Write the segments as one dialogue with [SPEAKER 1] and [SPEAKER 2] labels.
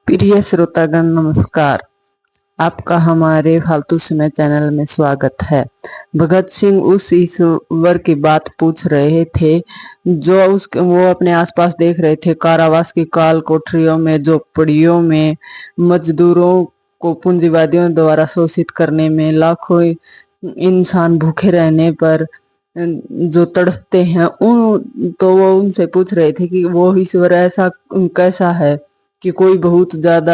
[SPEAKER 1] प्रिय श्रोतागण नमस्कार। आपका हमारे फालतू समय चैनल में स्वागत है। भगत सिंह उस ईश्वर की बात पूछ रहे थे जो वो अपने आसपास देख रहे थे। कारावास की काल कोठरियों में, झोपड़ियों में, मजदूरों को पूंजीवादियों द्वारा शोषित करने में, लाखों इंसान भूखे रहने पर जो तड़पते हैं तो वो उनसे पूछ रहे थे कि वो ईश्वर ऐसा कैसा है कि कोई बहुत ज्यादा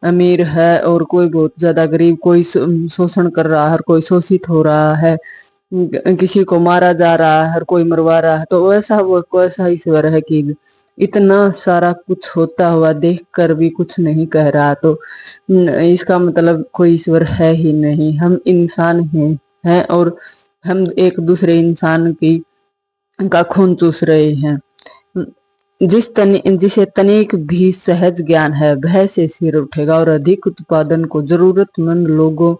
[SPEAKER 1] अमीर है और कोई बहुत ज्यादा गरीब, कोई शोषण कर रहा है, हर कोई शोषित हो रहा है, किसी को मारा जा रहा है, हर कोई मरवा रहा है। तो वैसा वो कैसा ईश्वर है कि इतना सारा कुछ होता हुआ देखकर भी कुछ नहीं कह रहा। तो इसका मतलब कोई ईश्वर है ही नहीं, हम इंसान हैं और हम एक दूसरे इंसान की का खून चूस रहे हैं। जिसे तनिक भी सहज ज्ञान है भय से सिर उठेगा और अधिक उत्पादन को जरूरतमंद लोगों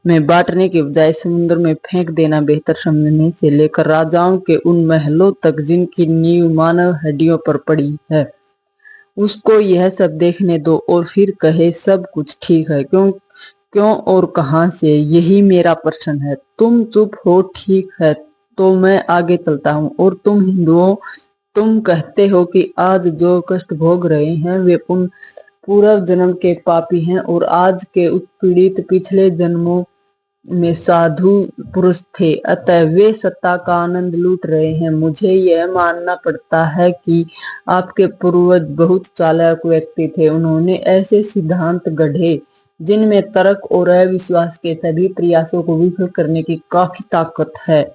[SPEAKER 1] में बांटने के बजाय समुद्र में फेंक देना बेहतर समझने से लेकर राजाओं के उन महलों तक जिनकी नींव मानव हड्डियों पर पड़ी है, उसको यह सब देखने दो और फिर कहे सब कुछ ठीक है। क्यों क्यों और कहां से, यही मेरा प्रश्न है। तुम चुप हो, ठीक है तो मैं आगे चलता हूँ। और तुम हिंदुओं, तुम कहते हो कि आज जो कष्ट भोग रहे हैं वे पूर्व जन्म के पापी हैं और आज के उत्पीड़ित पिछले जन्मों में साधु पुरुष थे, अतः वे सत्ता का आनंद लूट रहे हैं। मुझे यह मानना पड़ता है कि आपके पूर्वज बहुत चालाक व्यक्ति थे। उन्होंने ऐसे सिद्धांत गढ़े जिनमें तर्क और अविश्वास के सभी प्रयासों को विफल करने की काफी ताकत है।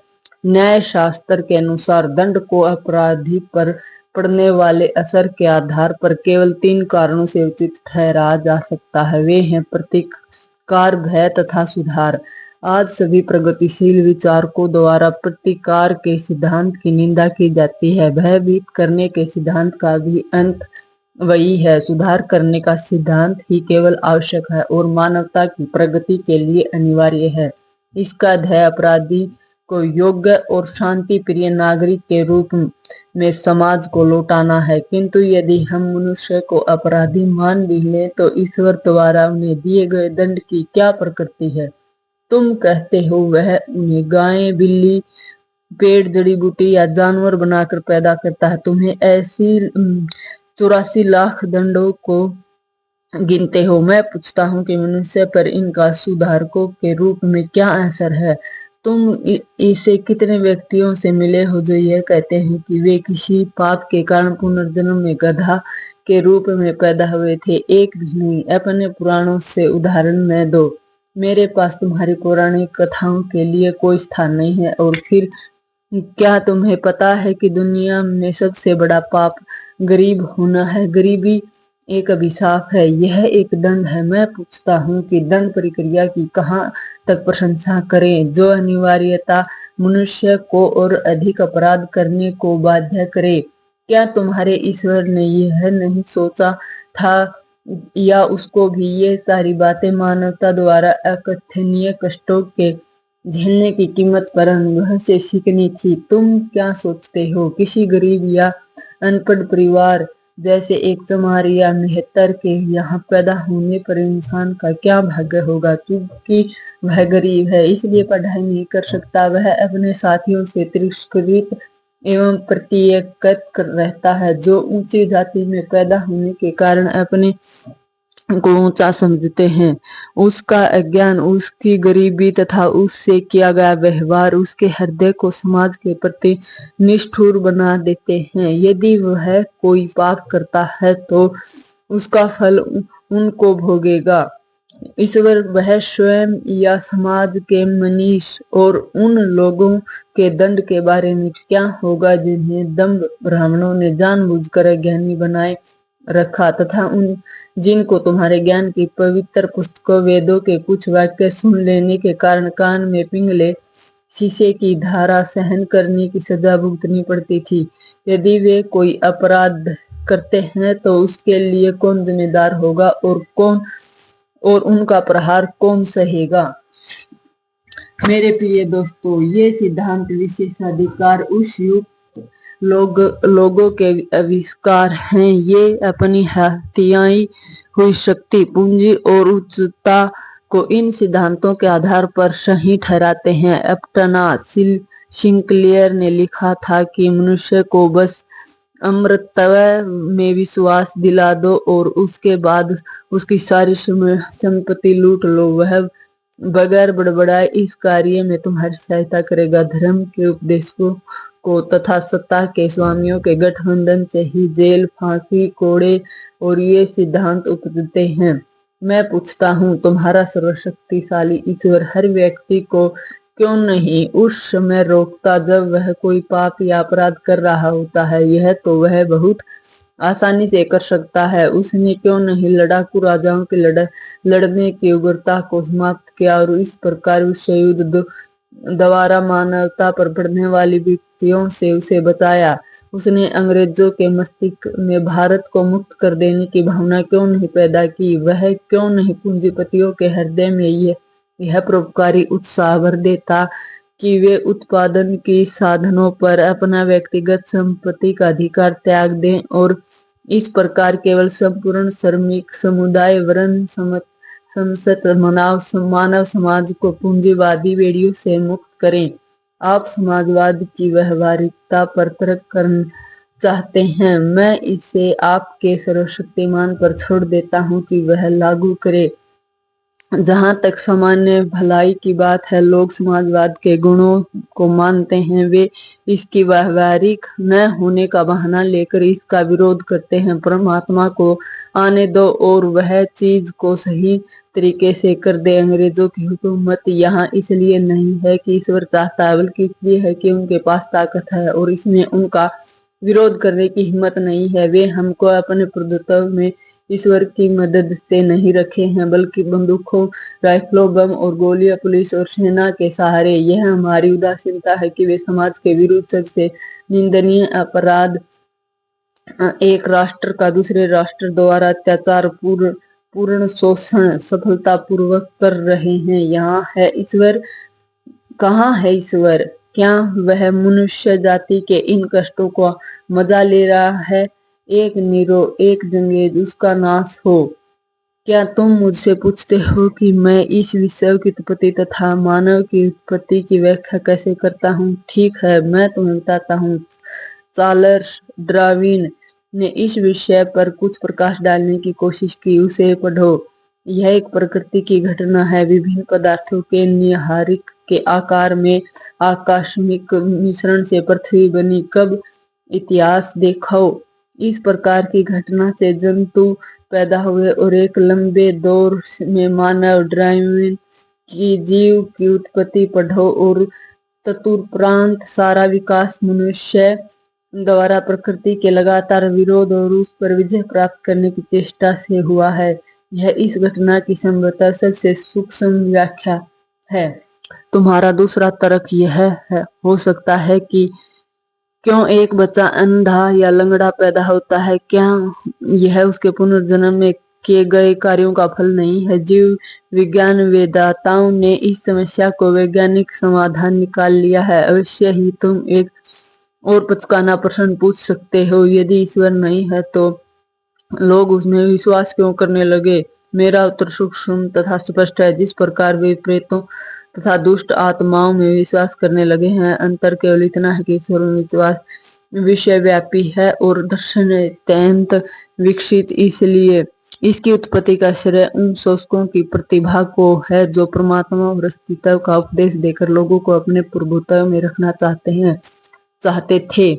[SPEAKER 1] न्याय शास्त्र के अनुसार दंड को अपराधी पर पड़ने वाले असर के आधार पर केवल 3 कारणों से उचित ठहराया जा सकता है। वे हैं प्रतिकार, भय तथा सुधार। आज सभी प्रगतिशील विचारकों द्वारा प्रतिकार के सिद्धांत की निंदा की जाती है। भयभीत करने के सिद्धांत का भी अंत वही है। सुधार करने का सिद्धांत ही केवल आवश्यक है और मानवता की प्रगति के लिए अनिवार्य है। इसका ध्येय अपराधी को योग्य और शांति प्रिय नागरिक के रूप में समाज को लौटाना है। किंतु यदि हम मनुष्य को अपराधी मान भी लें तो ईश्वर द्वारा उन्हें दिए गए दंड की क्या प्रकृति है? तुम कहते हो वह उन्हें गाय, बिल्ली, पेड़, जड़ी बूटी या जानवर बनाकर पैदा करता है। तुम्हें ऐसी 84 लाख दंडों को गिनते हो। मैं पूछता हूँ कि मनुष्य पर इनका सुधारकों के रूप में क्या असर है? तुम इसे कितने व्यक्तियों से मिले हो जो यह कहते हैं कि वे किसी पाप के कारण पुनर्जन्म में गधा के रूप में पैदा हुए थे? एक भी नहीं। अपने पुराणों से उदाहरण न दो। मेरे पास तुम्हारी पौराणिक कथाओं के लिए कोई स्थान नहीं है। और फिर क्या तुम्हें पता है कि दुनिया में सबसे बड़ा पाप गरीब होना है? गरीबी एक अभिशाप है, यह एक दंड है। मैं पूछता हूँ कि दंड प्रक्रिया की कहाँ तक प्रशंसा करें जो अनिवार्यता मनुष्य को और अधिक अपराध करने को बाध्य करे? क्या तुम्हारे ईश्वर ने यह नहीं सोचा था या उसको भी ये सारी बातें मानवता द्वारा अकथनीय कष्टों के झेलने की कीमत पर अनुभव से सीखनी थी? तुम क्या सोचते हो किसी गरीब या अनपढ़ परिवार जैसे एक चमार या मेहतर के यहाँ पैदा होने पर इंसान का क्या भाग्य होगा? क्योंकि वह गरीब है इसलिए पढ़ाई नहीं कर सकता, वह अपने साथियों से तिरस्कृत एवं प्रत्येकत रहता है, जो ऊंची जाति में पैदा होने के कारण अपने को ऊंचा समझते हैं। उसका अज्ञान, उसकी गरीबी तथा उससे किया गया व्यवहार उसके हृदय को समाज के प्रति निष्ठुर बना देते हैं। यदि वह कोई पाप करता है तो उसका फल उनको भोगेगा। ईश्वर वह स्वयं या समाज के मनीष और उन लोगों के दंड के बारे में क्या होगा जिन्हें दंभ ब्राह्मणों ने जानबूझकर अज्ञानी बनाए रखा तथा उन जिनको तुम्हारे ज्ञान की पवित्र पुस्तकों वेदों के कुछ वाक्य सुन लेने के कारण कान में पिंगले शीशे की धारा सहन करने की सजा भुगतनी पड़ती थी? यदि वे कोई अपराध करते हैं तो उसके लिए कौन जिम्मेदार होगा और उनका प्रहार कौन सहेगा? मेरे प्रिय दोस्तों, ये सिद्धांत विशेषाधिकार उस युक्त लोगों के आविष्कार हैं। ये अपनी हत्याई हुई शक्ति, पूंजी और उच्चता को इन सिद्धांतों के आधार पर सही ठहराते हैं। अपटना सिंक्लेयर ने लिखा था कि मनुष्य को बस अमृतत्व में विश्वास दिला दो और उसके बाद उसकी सारी संपत्ति लूट लो, वह बगैर बड़बड़ाए इस कार्य में तुम्हारी सहायता करेगा। धर्म के उपदेशकों को तथा सत्ता के स्वामियों के गठबंधन से ही जेल, फांसी, कोड़े और ये सिद्धांत उपजते हैं। मैं पूछता हूँ, तुम्हारा सर्वशक्तिशाली ईश्वर हर व्यक्ति को क्यों नहीं उस समय रोकता जब वह कोई पाप या अपराध कर रहा होता है? यह तो वह बहुत आसानी से कर सकता है। उसने क्यों नहीं लड़ाकू राजाओं के लड़ने की उग्रता को समाप्त किया और इस प्रकार विश्व युद्ध द्वारा मानवता पर बढ़ने वाली विपत्तियों से उसे बचाया? उसने अंग्रेजों के मस्तिष्क में भारत को मुक्त कर देने की भावना क्यों नहीं पैदा की? वह क्यों नहीं पूंजीपतियों के हृदय में यह परोपकारी उत्साह भर देता कि वे उत्पादन की साधनों पर अपना व्यक्तिगत संपत्ति का अधिकार त्याग दें और इस प्रकार केवल संपूर्ण श्रमिक समुदाय वर्ण समस्त मानव समाज को पूंजीवादी बेड़ियों से मुक्त करें? आप समाजवाद की व्यवहारिकता पर तर्क करना चाहते हैं, मैं इसे आपके सर्वशक्तिमान पर छोड़ देता हूं कि वह लागू करे। जहां तक सामान्य भलाई की बात है, लोग समाजवाद के गुणों को मानते हैं, वे इसकी व्यवहारिक न होने का बहाना लेकर इसका विरोध करते हैं। परमात्मा को आने दो और वह चीज को सही तरीके से कर दे। अंग्रेजों की हुकूमत यहाँ इसलिए नहीं है कि ईश्वर चाहता है, बल्कि इसलिए है कि उनके पास ताकत है और इसमें उनका विरोध करने की हिम्मत नहीं है। वे हमको अपने प्रभुत्व में ईश्वर की मदद से नहीं रखे हैं, बल्कि बंदूकों, राइफलों, बम और गोलियां, पुलिस और सेना के सहारे। यह हमारी उदासीनता है कि वे समाज के विरुद्ध सबसे निंदनीय अपराध, एक राष्ट्र का दूसरे राष्ट्र द्वारा अत्याचार, पूर्ण शोषण सफलतापूर्वक कर रहे हैं। यहाँ है ईश्वर, कहाँ है ईश्वर? क्या वह मनुष्य जाति के इन कष्टों को मजा ले रहा है? एक नीरो, एक जंगेज, उसका नाश हो। क्या तुम मुझसे पूछते हो कि मैं इस विश्व की उत्पत्ति तथा मानव की उत्पत्ति की व्याख्या कैसे करता हूँ? ठीक है, मैं तुम्हें बताता हूँ। चार्ल्स डार्विन ने इस विषय पर कुछ प्रकाश डालने की कोशिश की, उसे पढ़ो। यह एक प्रकृति की घटना है। विभिन्न पदार्थों के न्याहारिक के आकार में आकस्मिक मिश्रण से पृथ्वी बनी। कब इतिहास देखो, इस प्रकार की घटना से जंतु पैदा हुए और एक लंबे दौर में मानव डार्विन की जीव की उत्पत्ति पढ़ो और तदुपरांत सारा विकास मनुष्य द्वारा प्रकृति के लगातार विरोध और उस पर विजय प्राप्त करने की चेष्टा से हुआ है। यह इस घटना की संभवतः सबसे सूक्ष्म व्याख्या है। तुम्हारा दूसरा तर्क यह हो सकता है कि क्यों एक बच्चा अंधा या लंगड़ा पैदा होता है? क्या यह उसके पुनर्जन्म में किए गए कार्यों का फल नहीं है? जीव विज्ञान वेदाताओं ने इस समस्या को वैज्ञानिक समाधान निकाल लिया है। अवश्य ही तुम एक और पचकाना प्रश्न पूछ सकते हो, यदि ईश्वर नहीं है तो लोग उसमें विश्वास क्यों करने लगे? मेरा उत्तर सूक्ष्म तथा स्पष्ट है। जिस प्रकार वे प्रेतों तथा दुष्ट आत्माओं में विश्वास करने लगे हैं, अंतर केवल इतना है कि ईश्वर में विश्वास विश्वव्यापी है और दर्शन अत्यंत विकसित, इसलिए इसकी उत्पत्ति का श्रेय उन शासकों की प्रतिभा को है जो परमात्मा और अस्तित्व का उपदेश देकर लोगों को अपने प्रभुत्व में रखना चाहते थे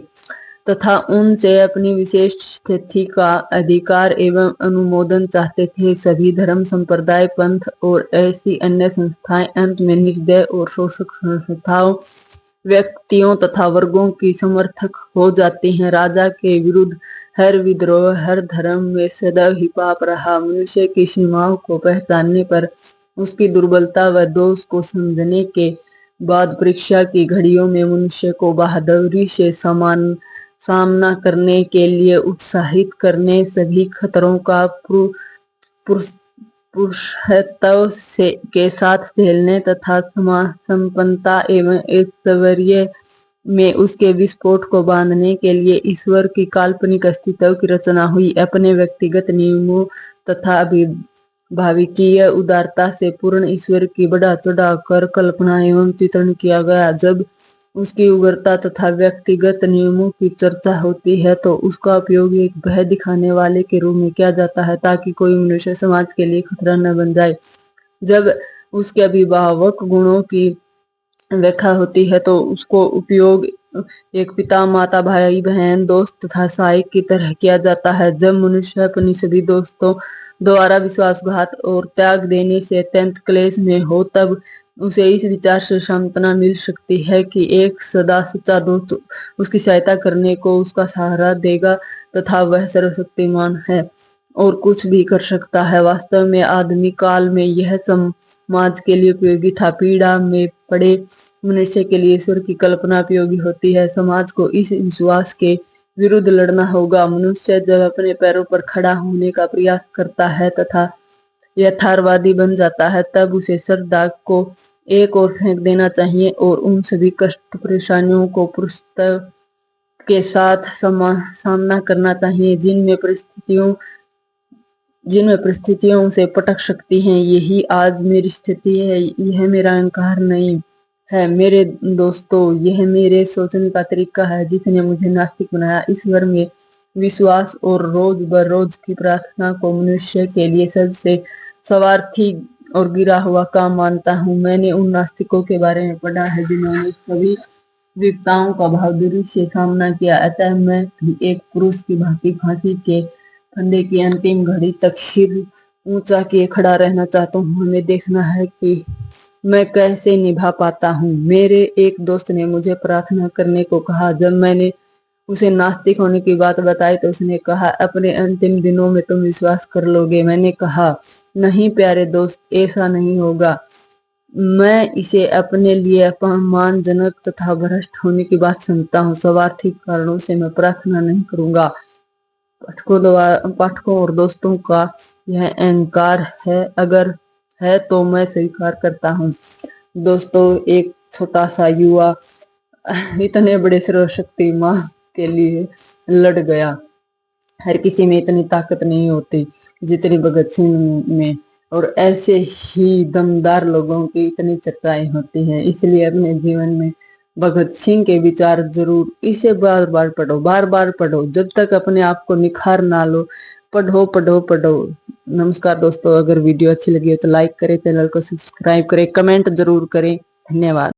[SPEAKER 1] तथा उनसे अपनी विशेष स्थिति का अधिकार एवं अनुमोदन चाहते थे। सभी धर्म, संप्रदाय, पंथ और ऐसी अन्य संस्थाएं अंत में निर्दय और शोषक संस्थाओं, व्यक्तियों तथा वर्गों की समर्थक हो जाती हैं। राजा के विरुद्ध हर विद्रोह, हर धर्म में सदैव ही पाप रहा। मनुष्य की सीमाओं को पहचानने पर, उसकी दुर्बलता व दोष को समझने के बाद परीक्षा की घड़ियों में मनुष्य को बहादुरी से सामना करने के लिए उत्साहित करने, सभी खतरों का पुरुषत्व के साथ झेलने तथा संपन्नता एवं ऐश्वर्य में उसके विस्फोट को बांधने के लिए ईश्वर की काल्पनिक अस्तित्व की रचना हुई। अपने व्यक्तिगत नियमों तथा भाविकीय उदारता से पूर्ण ईश्वर की बढ़ा चढ़ाकर कल्पना एवं चित्रण किया गया। जब उसकी उग्रता तथा व्यक्तिगत नियमों की चर्चा होती है तो उसका उपयोग एक भय दिखाने वाले के रूप में किया जाता है, ताकि कोई मनुष्य समाज के लिए खतरा न बन जाए। जब उसके अभिभावक गुणों की व्याख्या होती है तो उसको उपयोग एक पिता, माता, भाई, बहन, दोस्त तथा सहायक की तरह किया जाता है। जब मनुष्य अपनी सभी दोस्तों द्वारा विश्वासघात और त्याग देने से अत्यंत क्लेश में हो, तब उसे इस विचार से सांत्वना मिल सकती है कि एक सदा सच्चा दोस्त उसकी सहायता करने को उसका सहारा देगा तथा वह सर्वशक्तिमान है और कुछ भी कर सकता है। वास्तव में आदमी काल में यह समाज के लिए उपयोगी था। पीड़ा में पड़े मनुष्य के लिए ईश्वर की कल्पना उपयोगी होती है। समाज को इस विश्वास के विरुद्ध लड़ना होगा। मनुष्य जब अपने पैरों पर खड़ा होने का प्रयास करता है तथा यथार्थवादी बन जाता है, तब उसे श्रद्धा को एक ओर फेंक देना चाहिए और उन सभी कष्ट परेशानियों को पुरुषत्व के साथ सामना करना चाहिए जिनमें परिस्थितियों से पटक सकती हैं। यही आज मेरी स्थिति है। यह मेरा अहंकार नहीं है मेरे दोस्तों, यह मेरे सोचने का तरीका है जिसने मुझे नास्तिक बनाया। ईश्वर में विश्वास और रोज बरोज की प्रार्थना को मनुष्य के लिए सबसे स्वार्थी और गिरा हुआ काम मानता हूँ। मैंने उन नास्तिकों के बारे में पढ़ा है जिन्होंने सभी विपदाओं का बहादुरी से सामना किया। अतः मैं भी एक पुरुष की भांति फांसी के फंदे की अंतिम घड़ी तक सिर ऊंचा किए खड़ा रहना चाहता हूँ। हमें देखना है कि मैं कैसे निभा पाता हूँ। मेरे एक दोस्त ने मुझे प्रार्थना करने को कहा। जब मैंने उसे नास्तिक होने की बात बताई तो उसने कहा, अपने अंतिम दिनों में तुम विश्वास कर लोगे। मैंने कहा, नहीं प्यारे दोस्त, ऐसा नहीं होगा। मैं इसे अपने लिए अपमानजनक तथा भ्रष्ट होने की बात समझता हूँ। स्वार्थी कारणों से मैं प्रार्थना नहीं करूंगा। पाठकों और दोस्तों का यह अहंकार है, अगर है तो मैं स्वीकार करता हूँ। दोस्तों, एक छोटा सा युवा इतने बड़े सर्वशक्तिमान के लिए लड़ गया। हर किसी में इतनी ताकत नहीं होती जितनी भगत सिंह में, और ऐसे ही दमदार लोगों की इतनी चर्चाएं होती हैं। इसलिए अपने जीवन में भगत सिंह के विचार जरूर, इसे बार बार पढ़ो जब तक अपने आप को निखार ना लो। पढ़ो। नमस्कार दोस्तों, अगर वीडियो अच्छी लगी हो तो लाइक करें, चैनल को सब्सक्राइब करें, कमेंट जरूर करें। धन्यवाद।